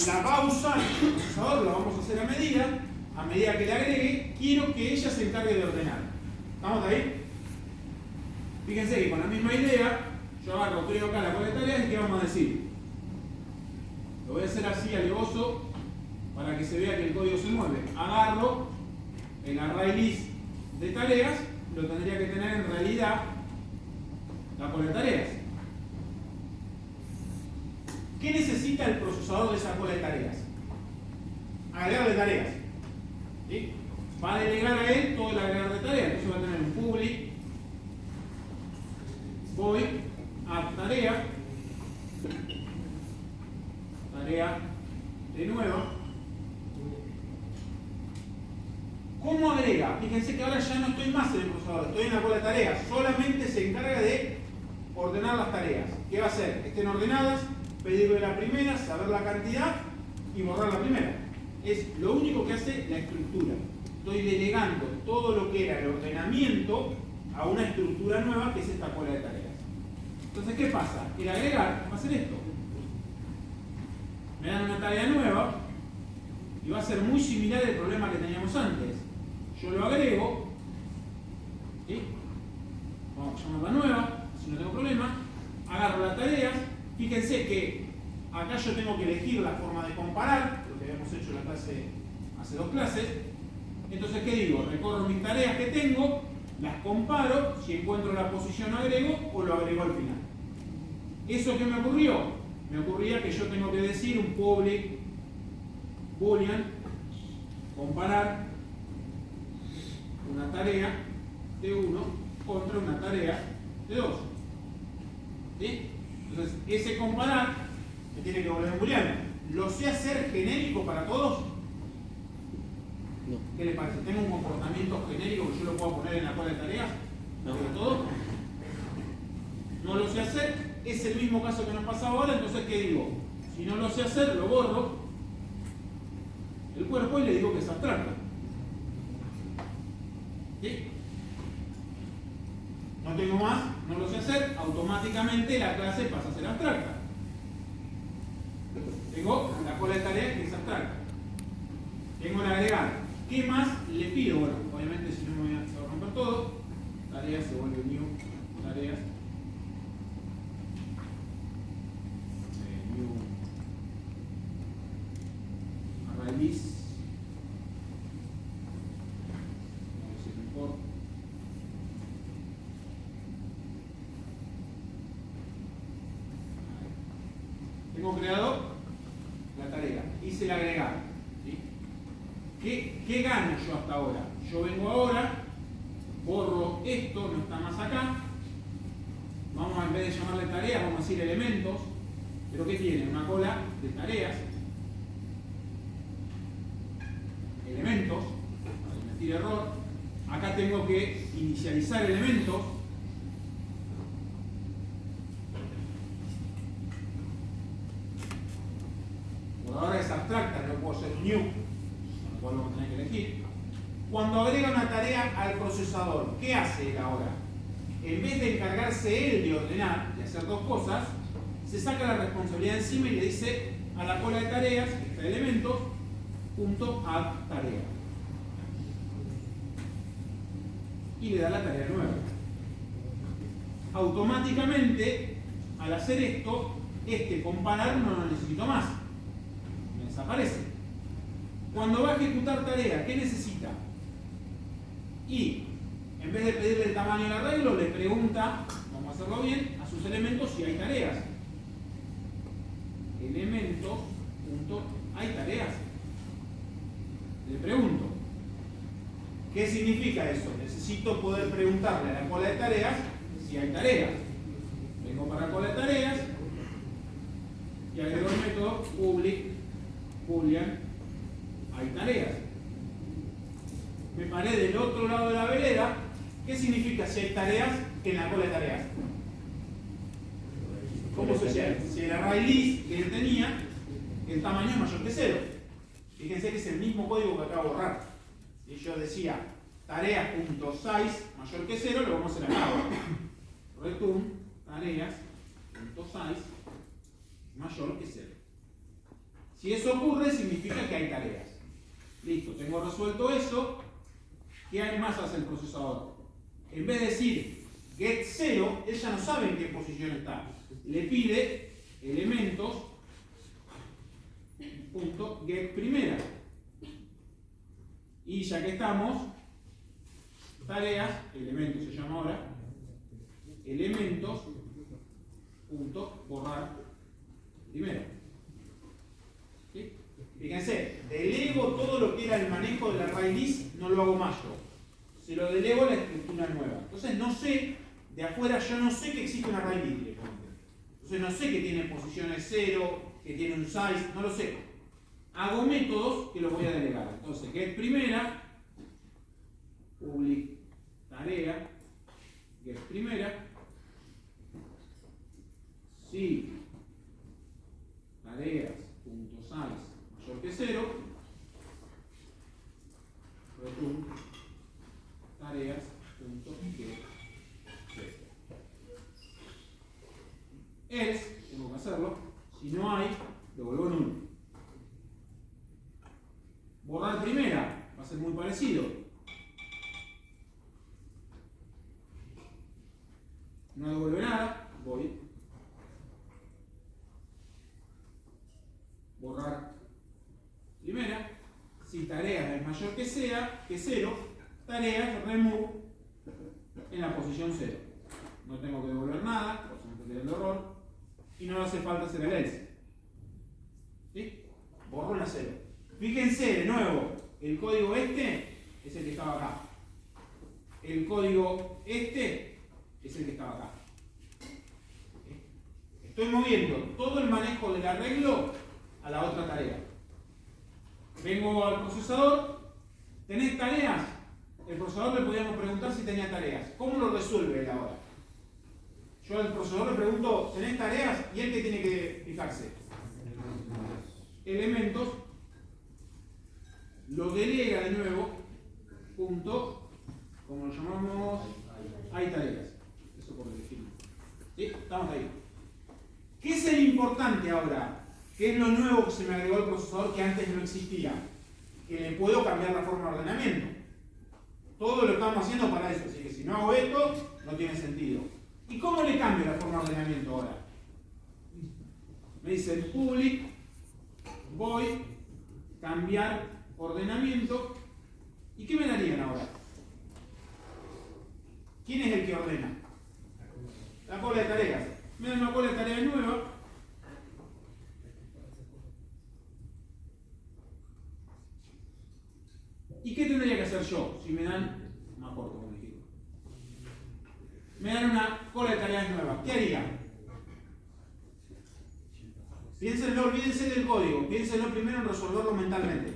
la va a usar el procesador, la vamos a hacer a medida que le agregue, quiero que ella se encargue de ordenar. ¿Estamos ahí? Fíjense que con la misma idea, yo agarro, creo acá la cola de tareas y ¿qué vamos a decir? Lo voy a hacer así alevoso para que se vea que el código se mueve. Agarro el array list de tareas, lo tendría que tener en realidad la cola de tareas. ¿Qué necesita el procesador de esa cola de tareas? Agregarle tareas. ¿Sí? Va a delegar a él todo el agregar de tareas. Entonces va a tener un public void add tarea, tarea de nuevo. ¿Cómo agrega? Fíjense que ahora ya no estoy más en el procesador, estoy en la cola de tareas. Solamente se encarga de ordenar las tareas. ¿Qué va a hacer? Que estén ordenadas, pedirle la primera, saber la cantidad y borrar la primera. Es lo único que hace la estructura. Estoy delegando todo lo que era el ordenamiento a una estructura nueva que es esta cola de tareas. Entonces, ¿qué pasa? El agregar va a hacer esto. Me dan una tarea nueva y va a ser muy similar al problema que teníamos antes. Yo lo agrego, ¿sí? Vamos a llamarla nueva, si no tengo problema. Agarro las tareas. Fíjense que acá yo tengo que elegir la forma de comparar, lo que habíamos hecho en la clase hace 2 clases. Entonces, ¿qué digo? Recorro mis tareas que tengo, las comparo, si encuentro la posición agrego o lo agrego al final. ¿Eso qué me ocurrió? Me ocurría que yo tengo que decir un public boolean comparar una tarea de 1 contra una tarea de 2. ¿Sí? Entonces, ese comparar me tiene que volver un booleano. ¿Lo sé hacer genérico para todos? No. ¿Qué les parece? ¿Tengo un comportamiento genérico que yo lo puedo poner en la cola de tareas? No. ¿De todo? No lo sé hacer. Es el mismo caso que nos pasa ahora. Entonces, ¿qué digo? Si no lo sé hacer, lo borro el cuerpo y le digo que es abstracto. ¿Sí? No tengo más, no lo sé hacer, automáticamente la clase pasa a ser abstracta. Tengo la cola de tareas que es abstracta. Tengo el agregar. ¿Qué más le pido? Bueno, obviamente si no me voy a romper todo. Tareas se vuelve new. Tareas. New. Array list. Tengo creado la tarea, hice el agregar. ¿Sí? ¿Qué gano yo hasta ahora? Yo vengo ahora, borro esto, no está más acá. Vamos a, en vez de llamarle tareas, vamos a decir elementos. Pero ¿qué tiene? Una cola de tareas. Elementos, para cometer error. Acá tengo que inicializar elementos. Ahora es abstracta, no puedo ser new, con lo cual vamos a tener que elegir. Cuando agrega una tarea al procesador, ¿qué hace él ahora? En vez de encargarse él de ordenar, de hacer 2 cosas, se saca la responsabilidad encima y le dice a la cola de tareas, este elementos, punto add tarea. Y le da la tarea nueva. Automáticamente, al hacer esto, este comparar no lo necesito más. Desaparece. Cuando va a ejecutar tarea, ¿qué necesita? Y en vez de pedirle el tamaño del arreglo, le pregunta, vamos a hacerlo bien, a sus elementos si hay tareas. Elementos, punto, ¿hay tareas? Le pregunto. ¿Qué significa eso? Necesito poder preguntarle a la cola de tareas si hay tareas. Vengo para la cola de tareas y agrego el método public boolean hay tareas. Me paré del otro lado de la vereda. ¿Qué significa si hay tareas en la cola de tareas? ¿Cómo se llama? Si el array list que él tenía, el tamaño es mayor que 0. Fíjense que es el mismo código que acabo de borrar. Si yo decía tareas.size mayor que 0, lo vamos a hacer acá. Return tareas.size mayor que 0. Si eso ocurre, significa que hay tareas. Listo, tengo resuelto eso. ¿Qué hay más hace el procesador? En vez de decir get 0, ella no sabe en qué posición está. Le pide elementos punto get primera. Y ya que estamos, tareas, elementos se llama ahora, elementos punto borrar primero. ¿Sí? Fíjense, delego todo lo que era el manejo del array list, no lo hago más yo. Se lo delego a la estructura nueva. Entonces no sé, de afuera yo no sé que existe un array list directamente. Entonces no sé que tiene posiciones 0, que tiene un size, no lo sé. Hago métodos que los voy a delegar. Entonces, get primera, public tarea, get primera, si tareas.size mayor que 0, return tareas.get. Else, tengo que hacerlo, si no hay, devuelvo nulo. Borrar primera, va a ser muy parecido. No devuelve nada, voy. Borrar primera. Si tareas es mayor que 0, tareas remove en la posición 0. No tengo que devolver nada, por eso me estoy teniendo error. Y no hace falta hacer el else. ¿Sí? Borro la 0. Fíjense de nuevo, el código este es el que estaba acá. El código este es el que estaba acá. Estoy moviendo todo el manejo del arreglo a la otra tarea. Vengo al procesador, ¿tenés tareas? El procesador le podíamos preguntar si tenía tareas. ¿Cómo lo resuelve él ahora? Yo al procesador le pregunto, ¿tenés tareas? ¿Y él qué tiene que fijarse? Elementos. Lo delega de nuevo, punto, como lo llamamos, hay tareas. Eso por elegir. ¿Sí? Estamos ahí. ¿Qué es el importante ahora? ¿Qué es lo nuevo que se me agregó al procesador que antes no existía? Que le puedo cambiar la forma de ordenamiento. Todo lo estamos haciendo para eso, así que si no hago esto, no tiene sentido. ¿Y cómo le cambio la forma de ordenamiento ahora? Me dice public, voy, cambiar ordenamiento. ¿Y qué me darían ahora? ¿Quién es el que ordena? La cola de tareas. Me dan una cola de tareas nueva. ¿Y qué tendría que hacer yo si me dan, no acuerdo cómo dijimos, me dan una cola de tareas nueva? ¿Qué haría? Piénsenlo, olvídense del código, piénsenlo primero en resolverlo mentalmente.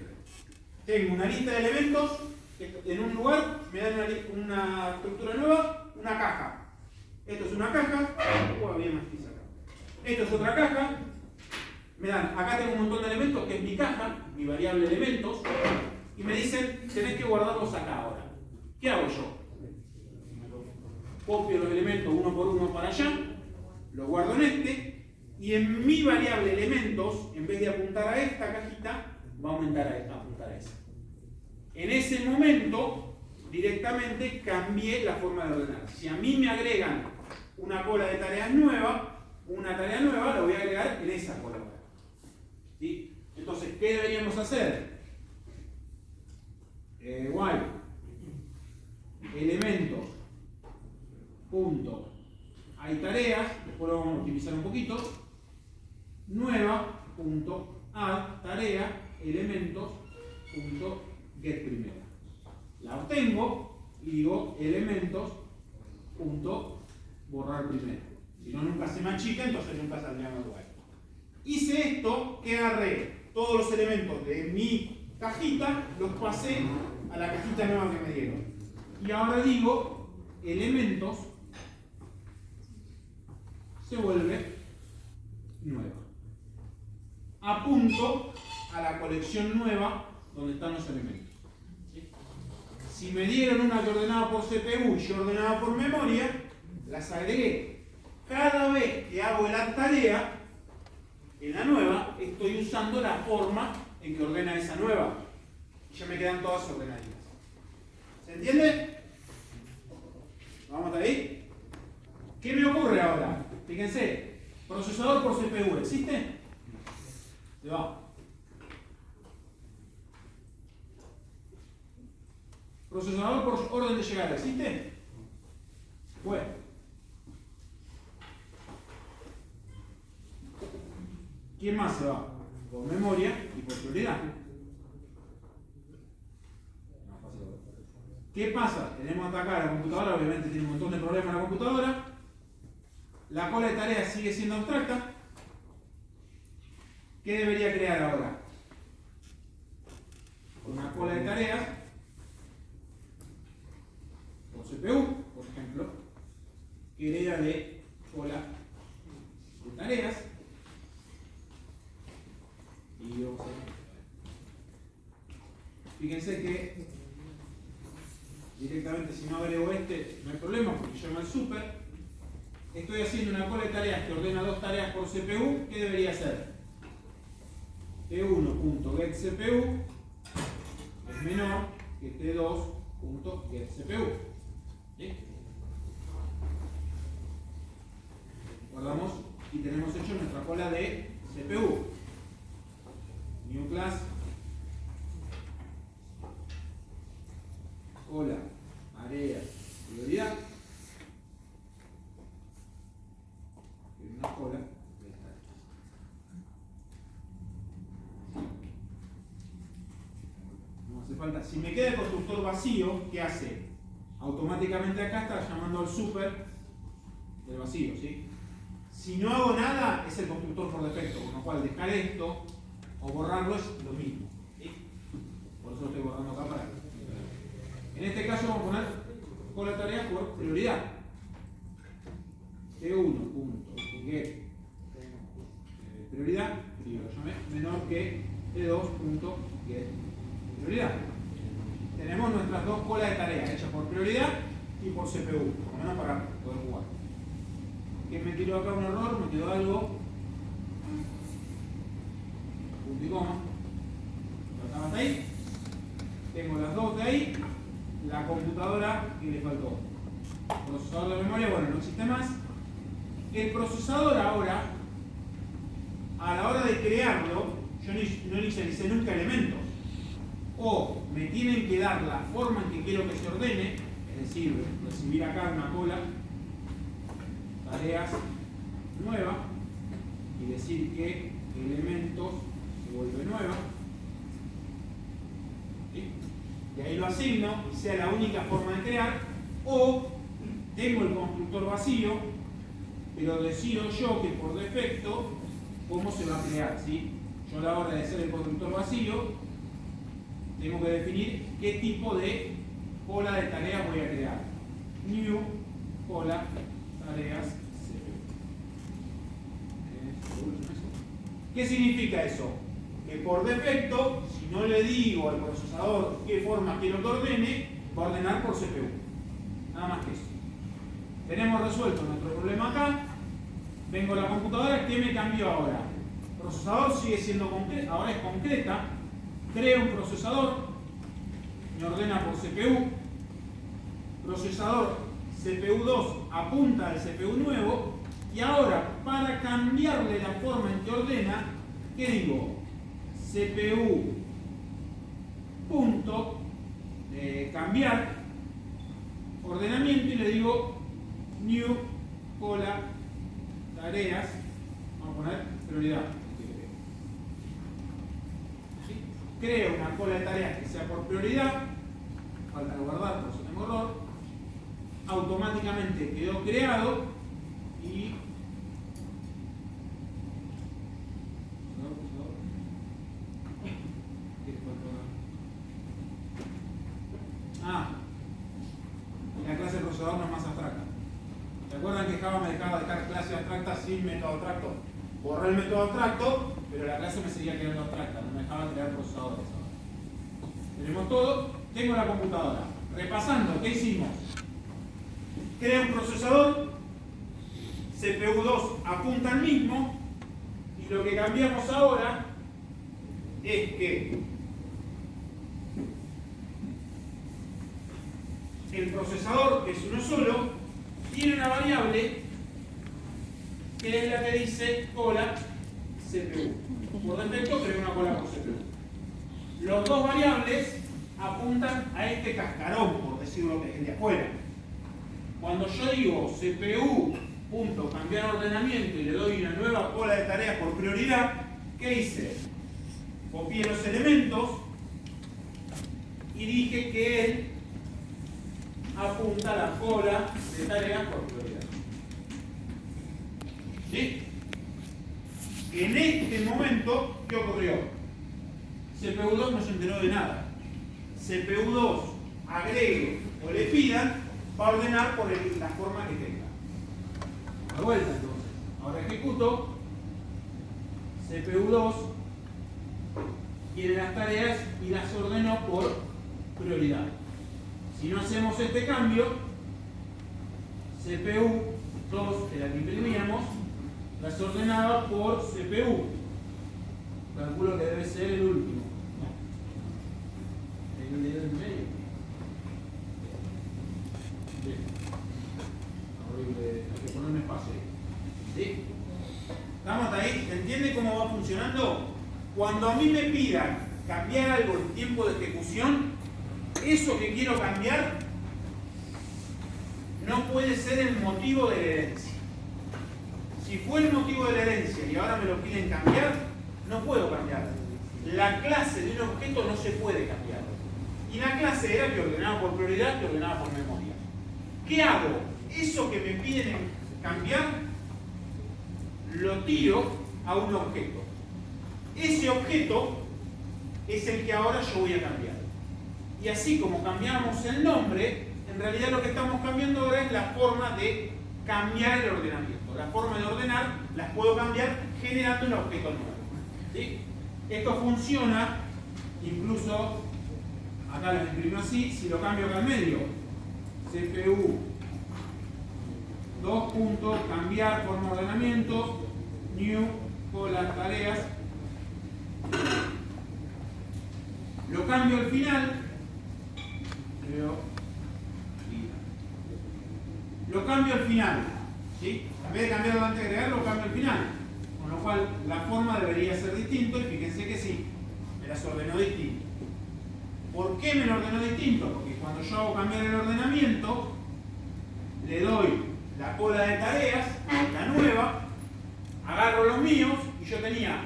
Tengo una lista de elementos, en un lugar me dan una estructura nueva, una caja. Esto es una caja, había más pieza acá. Esto es otra caja, me dan, acá tengo un montón de elementos que es mi caja, mi variable elementos, y me dicen, tenés que guardarlos acá ahora. ¿Qué hago yo? Copio los elementos uno por uno para allá, los guardo en este, y en mi variable elementos, en vez de apuntar a esta cajita, va a aumentar a esta, apuntar a esa. En ese momento, directamente cambié la forma de ordenar. Si a mí me agregan una cola de tareas nueva, una tarea nueva la voy a agregar en esa cola. ¿Sí? Entonces, ¿qué deberíamos hacer? While elementos punto hay tareas, después lo vamos a optimizar un poquito, nueva punto add tarea elementos punto get primera. La obtengo y digo elementos punto borrar primero. Si no, nunca se me achica, entonces nunca saldría igual. Hice esto, que agarré todos los elementos de mi cajita, los pasé a la cajita nueva que me dieron. Y ahora digo, elementos se vuelve nueva. Apunto a la colección nueva donde están los elementos. ¿Sí? Si me dieron una que ordenaba por CPU y yo ordenaba por memoria, las agregué. Cada vez que hago la tarea, En la nueva estoy usando la forma en que ordena esa nueva. Y ya me quedan todas ordenaditas. ¿Se entiende? ¿Vamos hasta ahí? ¿Qué me ocurre ahora? Fíjense, procesador por CPU, ¿existe? Se va. Procesador por orden de llegada, ¿existe? Bueno. ¿Quién más se va? Por memoria y por prioridad. ¿Qué pasa? Tenemos hasta acá la computadora, obviamente tiene un montón de problemas la computadora. La cola de tareas sigue siendo abstracta. ¿Qué debería crear ahora? Una cola de tareas por CPU, por ejemplo, que hereda de cola de tareas. Y vamos a ver. Fíjense que directamente si no agrego este no hay problema porque llama el super. Estoy haciendo una cola de tareas que ordena dos tareas por CPU. ¿Qué debería hacer? T1.getCPU es menor que T2.getCPU. ¿Sí? Guardamos y tenemos hecho nuestra cola de CPU. New class, cola, área, prioridad. Y una cola de tareas. No hace falta. Si me queda el constructor vacío, ¿qué hace? Automáticamente acá está llamando al super del vacío, ¿sí? Si no hago nada, es el constructor por defecto, con lo cual dejar esto o borrarlo es lo mismo, ¿sí? Por eso lo estoy borrando acá para acá. En este caso vamos a poner cola de tareas por prioridad. T1.get prioridad, menor que T2.get prioridad. Tenemos nuestras dos colas de tareas hechas por prioridad y por CPU, por lo menos para poder jugar. ¿Qué me tiró acá un error? Me quedó algo. Punto y coma. Lo hasta ahí. Tengo las dos de ahí. La computadora que le faltó. Procesador de memoria, bueno, no existe más. El procesador ahora, a la hora de crearlo, yo no inicialicé nunca elementos. O me tienen que dar la forma en que quiero que se ordene, es decir, recibir acá una cola, tareas nueva, y decir que elementos se vuelve nueva. ¿Sí? Y ahí lo asigno y sea la única forma de crear. O tengo el constructor vacío, pero decido yo que por defecto cómo se va a crear, ¿sí? Yo a la hora de hacer el constructor vacío tengo que definir qué tipo de cola de tareas voy a crear. New cola tareas CPU. ¿Qué significa eso? Que por defecto, si no le digo al procesador qué forma quiero que ordene, va a ordenar por CPU. Nada más que eso. Tenemos resuelto nuestro problema acá. Vengo a la computadora, ¿qué me cambió ahora? El procesador sigue siendo concreta, ahora es concreta. Creo un procesador, me ordena por CPU. Procesador CPU2 apunta al CPU nuevo. Y ahora, para cambiarle la forma en que ordena, ¿qué digo? CPU punto cambiar ordenamiento y le digo new cola tareas, vamos a poner prioridad. ¿Sí? Creo una cola de tareas que sea por prioridad, falta guardar, por eso tengo error, automáticamente quedó creado y la clase de procesador no es más abstracta. ¿Se acuerdan que Java me dejaba dejar clase abstracta sin método abstracto? Borré el método abstracto, pero la clase me seguía quedando abstracta, no me dejaba crear procesadores ahora. Tenemos todo, tengo la computadora. Repasando, ¿qué hicimos? Creo un procesador, CPU2 apunta al mismo, y lo que cambiamos ahora es que el procesador, que es uno solo, tiene una variable que es la que dice cola CPU. Por defecto creo una cola por CPU. Los dos variables apuntan a este cascarón, por decirlo que es el de afuera. Cuando yo digo CPU, punto, cambiar ordenamiento y le doy una nueva cola de tareas por prioridad, ¿qué hice? Copié los elementos y dije que él apunta a la cola de tareas por prioridad. ¿Sí? En este momento, ¿qué ocurrió? CPU2 no se enteró de nada. CPU2 agregue o le pidan, va a ordenar por la forma que tenga. A vuelta entonces. Ahora ejecuto. CPU2 quiere las tareas y las ordenó por prioridad. Si no hacemos este cambio, CPU2, que la que imprimíamos, las ordenaba por CPU. Calculo que debe ser el último. ¿No? El dedo en medio. Bien. Horrible. Hay que ponerme espacio ahí. ¿Sí? ¿Estamos hasta ahí? ¿Se entiende cómo va funcionando? Cuando a mí me pidan cambiar algo en tiempo de ejecución, eso que quiero cambiar no puede ser el motivo de la herencia. Si fue el motivo de la herencia y ahora me lo piden cambiar, no puedo cambiar. La clase de un objeto no se puede cambiar. Y la clase era que ordenaba por prioridad, que ordenaba por memoria. ¿Qué hago? Eso que me piden cambiar, lo tiro a un objeto. Ese objeto es el que ahora yo voy a cambiar. Y así como cambiamos el nombre, en realidad lo que estamos cambiando ahora es la forma de cambiar el ordenamiento. La forma de ordenar las puedo cambiar generando un objeto nuevo. ¿Sí? Esto funciona, incluso acá lo imprimo así, si lo cambio acá al medio. CPU 2 puntos, cambiar forma de ordenamiento, new, con las tareas. Lo cambio al final. Lo cambio al final. ¿Sí? En vez de cambiarlo antes de agregar, lo cambio al final. Con lo cual la forma debería ser distinta y fíjense que sí, me las ordenó distinto. ¿Por qué me lo ordenó distinto? Porque cuando yo hago cambiar el ordenamiento, le doy la cola de tareas, la nueva, agarro los míos y yo tenía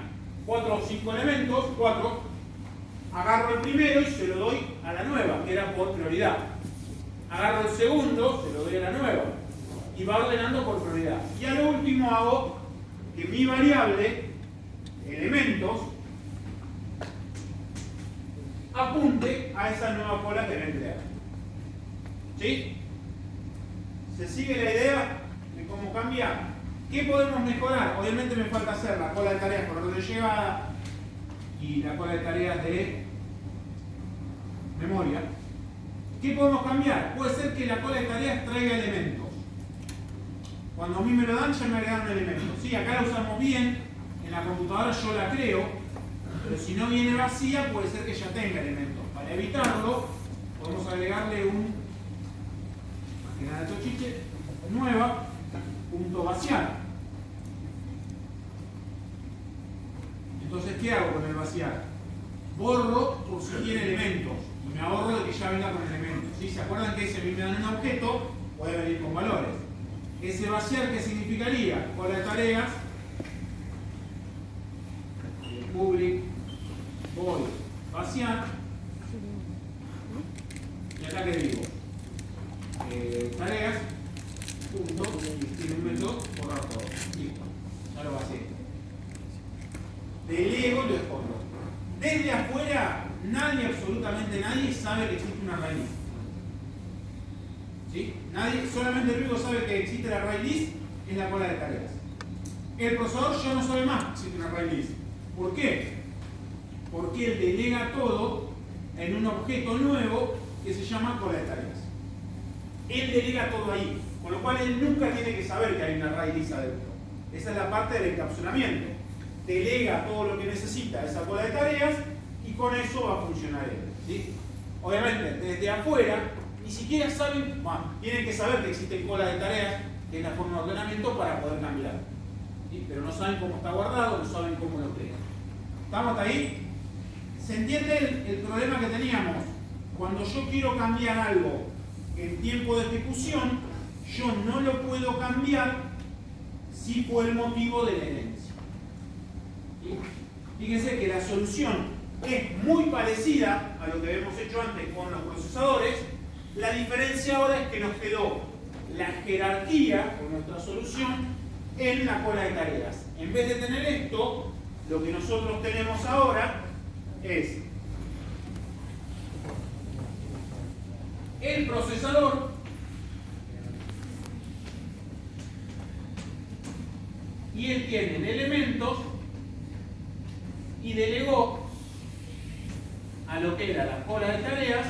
4 o 5 elementos, 4, agarro el primero y se lo doy a la nueva, que era por prioridad. Agarro el segundo, se lo doy a la nueva y va ordenando por prioridad. Y a lo último hago que mi variable, elementos, apunte a esa nueva cola que voy a emplear. ¿Sí? ¿Se sigue la idea de cómo cambiar? ¿Qué podemos mejorar? Obviamente me falta hacer la cola de tareas por orden de llegada y la cola de tareas de memoria. ¿Qué podemos cambiar? Puede ser que la cola de tareas traiga elementos. Cuando a mí me lo dan, ya me agregaron elementos. Sí, acá la usamos bien, en la computadora yo la creo, pero si no viene vacía, puede ser que ya tenga elementos. Para evitarlo, podemos agregarle un, más que nada tochiche, nueva, punto vaciar. Entonces, ¿qué hago con el vaciar? Borro por si tiene elementos y me ahorro de que ya venga con elementos. ¿Sí? ¿Se acuerdan que si a mí me dan un objeto, puede venir con valores? Ese vaciar, ¿qué significaría? Cola de tareas, public, void, vaciar, y acá que digo, tareas, punto, tiene un método, borrar todo. Listo, ya lo vacié. Delego y lo escondo. Desde afuera, nadie, absolutamente nadie, sabe que existe una raíz. ¿Sí? Nadie, solamente el único sabe que existe la array list es la cola de tareas. El procesador ya no sabe más que existe una array list. ¿Por qué? Porque él delega todo en un objeto nuevo que se llama cola de tareas. Él delega todo ahí, con lo cual él nunca tiene que saber que hay una array list adentro. Esa es la parte del encapsulamiento. delega todo lo que necesita a esa cola de tareas y con eso va a funcionar él, ¿sí? Obviamente, desde afuera, ni siquiera saben, bueno, tienen que saber que existe cola de tareas, que es la forma de ordenamiento para poder cambiar, ¿sí? Pero no saben cómo está guardado, no saben cómo lo crean. ¿Estamos hasta ahí? ¿Se entiende el problema que teníamos? Cuando yo quiero cambiar algo en tiempo de ejecución, yo no lo puedo cambiar si fue el motivo de la herencia. ¿Sí? Fíjense que la solución es muy parecida a lo que habíamos hecho antes con los procesadores. La diferencia ahora es que nos quedó la jerarquía con nuestra solución en la cola de tareas. En vez de tener esto, lo que nosotros tenemos ahora es el procesador y él tiene elementos y delegó a lo que era la cola de tareas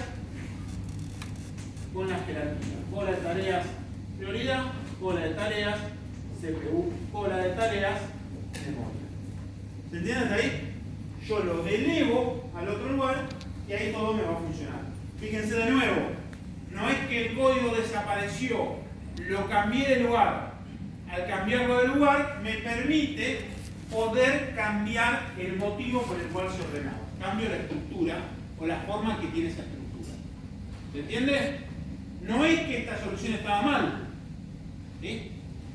con la jerarquía. Cola de tareas prioridad, cola de tareas CPU, cola de tareas memoria. ¿Se entiende hasta ahí? Yo lo delego al otro lugar y ahí todo me va a funcionar. Fíjense de nuevo, no es que el código desapareció, lo cambié de lugar. Al cambiarlo de lugar me permite poder cambiar el motivo por el cual se ordenaba. Cambio la estructura o la forma que tiene esa estructura. ¿Se entiende? No es que esta solución estaba mal, ¿sí?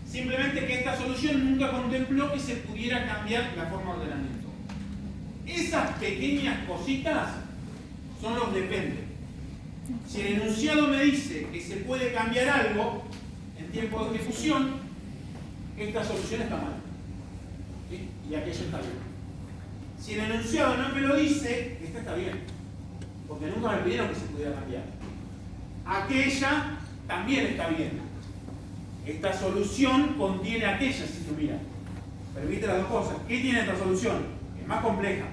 Simplemente que esta solución nunca contempló que se pudiera cambiar la forma de ordenamiento. Esas pequeñas cositas son los depende. Si el enunciado me dice que se puede cambiar algo en tiempo de ejecución, esta solución está mal, ¿sí? Y aquella está bien. Si el enunciado no me lo dice, esta está bien, porque nunca me pidieron que se pudiera cambiar. Aquella también está bien. Esta solución contiene aquella, si tú miras. Permite las dos cosas. ¿Qué tiene esta solución? Es más compleja.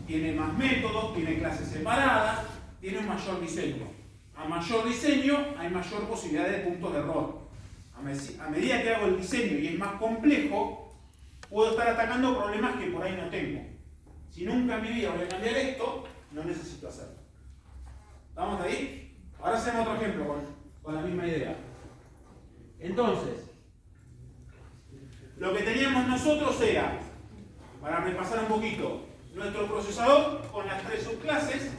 Tiene más métodos, tiene clases separadas, tiene un mayor diseño. A mayor diseño hay mayor posibilidad de puntos de error. A medida que hago el diseño y es más complejo, puedo estar atacando problemas que por ahí no tengo. Si nunca en mi vida voy a cambiar esto, no necesito hacerlo. ¿Estamos ahí? Ahora hacemos otro ejemplo con la misma idea. Entonces, lo que teníamos nosotros era, para repasar un poquito, nuestro procesador con las tres subclases,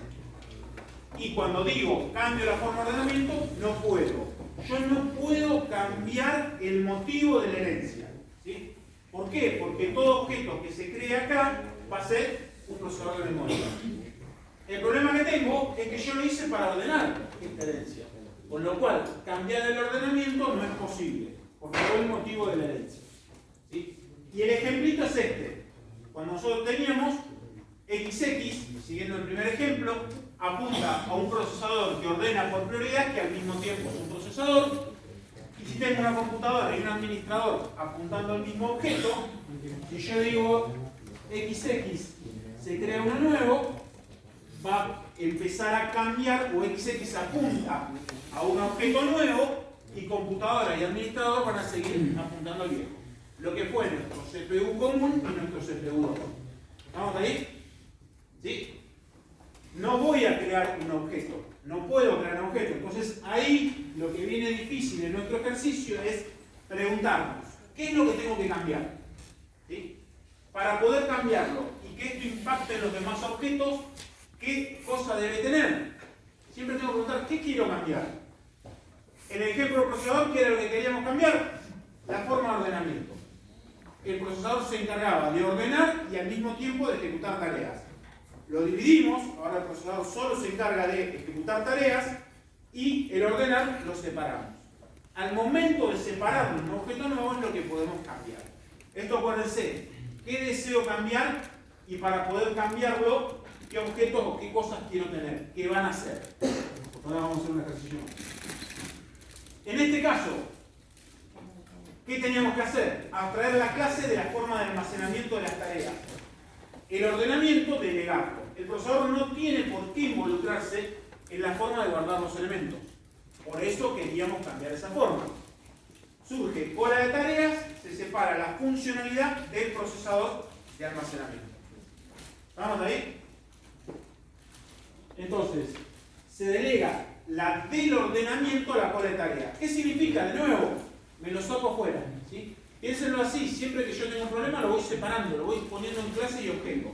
y cuando digo cambio la forma de ordenamiento, no puedo. Yo no puedo cambiar el motivo de la herencia, ¿sí? ¿Por qué? Porque todo objeto que se cree acá va a ser un procesador de memoria. El problema que tengo es que yo lo hice para ordenar esta herencia. Con lo cual, cambiar el ordenamiento no es posible, porque no es el motivo de la herencia, ¿sí? Y el ejemplito es este. Cuando nosotros teníamos XX, siguiendo el primer ejemplo, apunta a un procesador que ordena por prioridad, que al mismo tiempo es un procesador. Y si tengo una computadora y un administrador apuntando al mismo objeto, si yo digo XX se crea uno nuevo, va a empezar a cambiar, o XX apunta a un objeto nuevo y computadora y administrador van a seguir apuntando al viejo. Lo que fue nuestro CPU común y nuestro CPU 2. ¿Estamos ahí? ¿Sí? No voy a crear un objeto, no puedo crear un objeto. Entonces ahí lo que viene difícil en nuestro ejercicio es preguntarnos, ¿qué es lo que tengo que cambiar? ¿Sí? Para poder cambiarlo y que esto impacte en los demás objetos, ¿qué cosa debe tener? Siempre tengo que preguntar, ¿qué quiero cambiar? En el ejemplo del procesador, ¿qué era lo que queríamos cambiar? La forma de ordenamiento. El procesador se encargaba de ordenar y al mismo tiempo de ejecutar tareas. Lo dividimos, ahora el procesador solo se encarga de ejecutar tareas y el ordenar lo separamos. Al momento de separar un objeto nuevo es lo que podemos cambiar. Esto acuérdense, ¿qué deseo cambiar? Y para poder cambiarlo, ¿qué objetos o qué cosas quiero tener? ¿Qué van a hacer? Ahora vamos a hacer un ejercicio. En este caso, ¿qué teníamos que hacer? Abstraer la clase de la forma de almacenamiento de las tareas. El ordenamiento, delegarlo. El procesador no tiene por qué involucrarse en la forma de guardar los elementos. Por eso queríamos cambiar esa forma. Surge cola de tareas, se separa la funcionalidad del procesador de almacenamiento. ¿Estamos ahí? Entonces, se delega del ordenamiento a la cola de tareas. ¿Qué significa? De nuevo, me lo saco fuera. ¿Sí? Piénsenlo así, siempre que yo tengo un problema lo voy separando, lo voy poniendo en clase y objeto.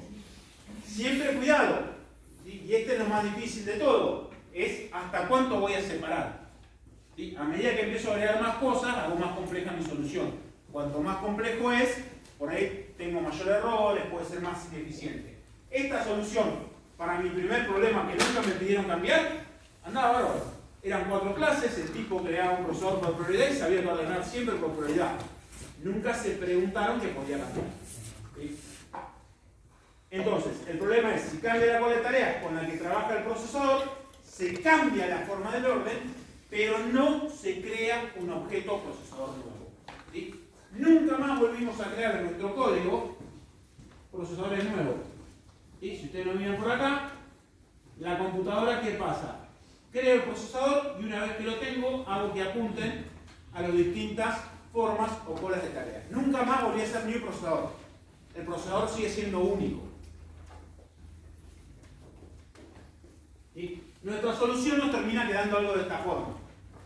Siempre cuidado, ¿sí? Y este es lo más difícil de todo, es hasta cuánto voy a separar. ¿Sí? A medida que empiezo a agregar más cosas, hago más compleja mi solución. Cuanto más complejo es, por ahí tengo mayores errores, puede ser más ineficiente. Esta solución, para mi primer problema que nunca me pidieron cambiar, andaba bárbaro. Eran 4 clases, el tipo creaba un procesador por prioridad y sabía que ordenar siempre por prioridad. Nunca se preguntaron que podía cambiar. ¿Sí? Entonces, el problema es, si cambia la cola de tareas con la que trabaja el procesador, se cambia la forma del orden, pero no se crea un objeto procesador nuevo. ¿Sí? Nunca más volvimos a crear en nuestro código procesadores nuevos. ¿Sí? Si ustedes lo miran por acá, la computadora, ¿qué pasa? Creo el procesador y una vez que lo tengo, hago que apunten a las distintas formas o colas de tareas. Nunca más volví a ser mi procesador. El procesador sigue siendo único. ¿Sí? Nuestra solución nos termina quedando algo de esta forma.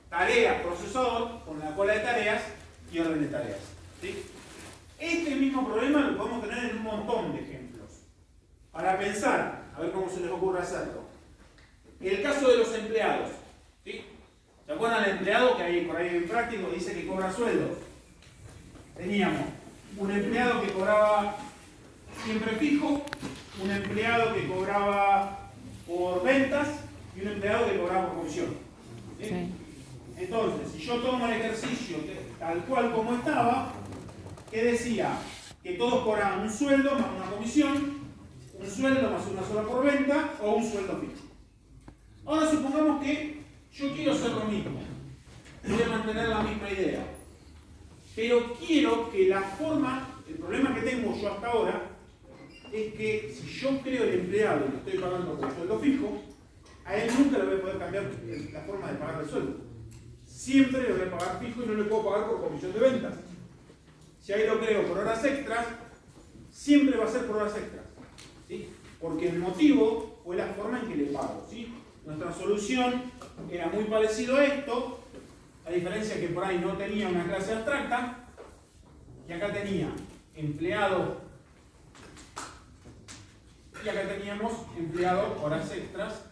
Tarea, procesador, con la cola de tareas y orden de tareas. ¿Sí? Este mismo problema lo podemos tener en un montón de ejemplos. Para pensar, a ver cómo se les ocurre hacerlo. El caso de los empleados. ¿Sí? ¿Se acuerdan del empleado que hay por ahí en práctico dice que cobra sueldos? Teníamos un empleado que cobraba siempre fijo, un empleado que cobraba por ventas y un empleado que cobraba por comisión. ¿Sí? Sí. Entonces, si yo tomo el ejercicio tal cual como estaba, ¿qué decía? Que todos cobraban un sueldo más una comisión, un sueldo más una sola por venta o un sueldo fijo. Ahora supongamos que yo quiero hacer lo mismo, voy a mantener la misma idea, pero quiero que la forma, el problema que tengo yo hasta ahora, es que si yo creo el empleado y lo estoy pagando con sueldo fijo, a él nunca le voy a poder cambiar la forma de pagar el sueldo. Siempre le voy a pagar fijo y no le puedo pagar por comisión de ventas. Si ahí lo creo por horas extras, siempre va a ser por horas extras. ¿Sí? Porque el motivo fue la forma en que le pago. ¿Sí? Nuestra solución era muy parecido a esto, a diferencia que por ahí no tenía una clase abstracta, y acá tenía empleado, y acá teníamos empleado horas extras,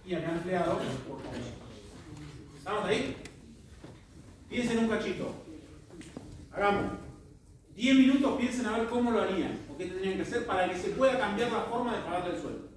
y acá empleado por comisión. ¿Estamos ahí? Piensen un cachito. Hagamos 10 minutos, piensen a ver cómo lo harían, o qué tendrían que hacer para que se pueda cambiar la forma de pagarle el sueldo.